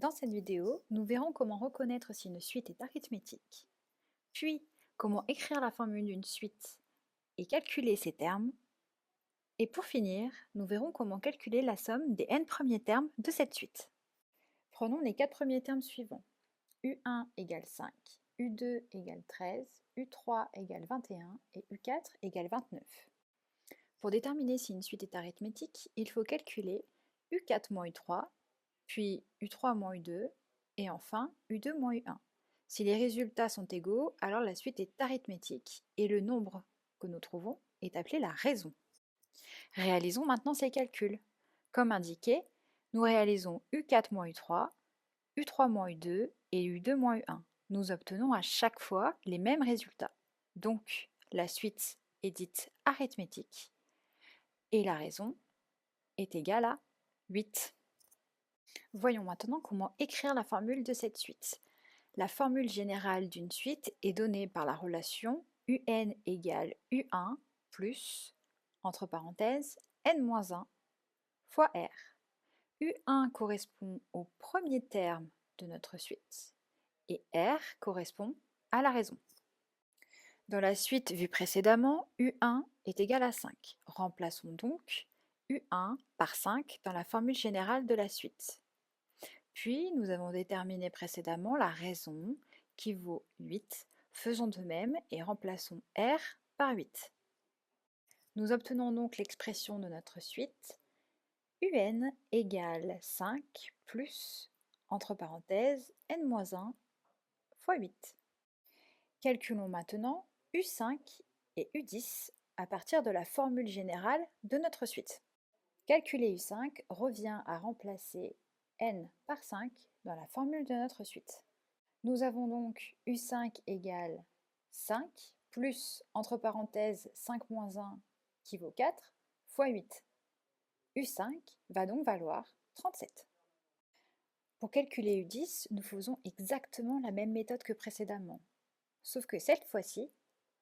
Dans cette vidéo, nous verrons comment reconnaître si une suite est arithmétique, puis comment écrire la formule d'une suite et calculer ses termes, et pour finir, nous verrons comment calculer la somme des n premiers termes de cette suite. Prenons les 4 premiers termes suivants. U1 égale 5, U2 égale 13, U3 égale 21 et U4 égale 29. Pour déterminer si une suite est arithmétique, il faut calculer U4 moins U3, puis U3 moins U2, et enfin U2 moins U1. Si les résultats sont égaux, alors la suite est arithmétique et le nombre que nous trouvons est appelé la raison. Réalisons maintenant ces calculs. Comme indiqué, nous réalisons U4 moins U3, U3 moins U2 et U2 moins U1. Nous obtenons à chaque fois les mêmes résultats. Donc, la suite est dite arithmétique et la raison est égale à 8. Voyons maintenant comment écrire la formule de cette suite. La formule générale d'une suite est donnée par la relation UN égale U1 plus, entre parenthèses, N-1 fois R. U1 correspond au premier terme de notre suite et R correspond à la raison. Dans la suite vue précédemment, U1 est égal à 5. Remplaçons donc U1 par 5 dans la formule générale de la suite. Puis, nous avons déterminé précédemment la raison qui vaut 8. Faisons de même et remplaçons R par 8. Nous obtenons donc l'expression de notre suite UN égale 5 plus, entre parenthèses, N-1 fois 8. Calculons maintenant U5 et U10 à partir de la formule générale de notre suite. Calculer U5 revient à remplacer n par 5 dans la formule de notre suite. Nous avons donc U5 égale 5 plus, entre parenthèses, 5 moins 1 qui vaut 4 fois 8. U5 va donc valoir 37. Pour calculer U10, nous faisons exactement la même méthode que précédemment. Sauf que cette fois-ci,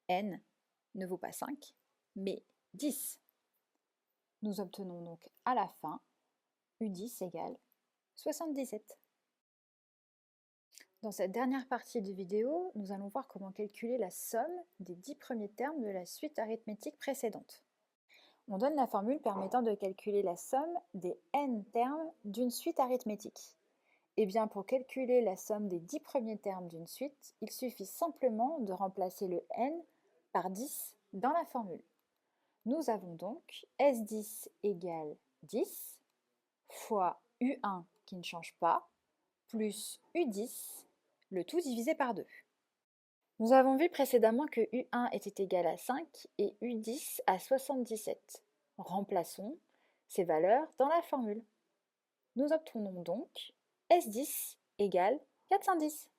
n ne vaut pas 5, mais 10. Nous obtenons donc à la fin U10 égale 77. Dans cette dernière partie de vidéo, nous allons voir comment calculer la somme des 10 premiers termes de la suite arithmétique précédente. On donne la formule permettant de calculer la somme des n termes d'une suite arithmétique. Et bien pour calculer la somme des 10 premiers termes d'une suite, il suffit simplement de remplacer le n par 10 dans la formule. Nous avons donc S10 égale 10 fois U1 qui ne change pas, plus U10, le tout divisé par 2. Nous avons vu précédemment que U1 était égal à 5 et U10 à 77. Remplaçons ces valeurs dans la formule. Nous obtenons donc S10 égale 410.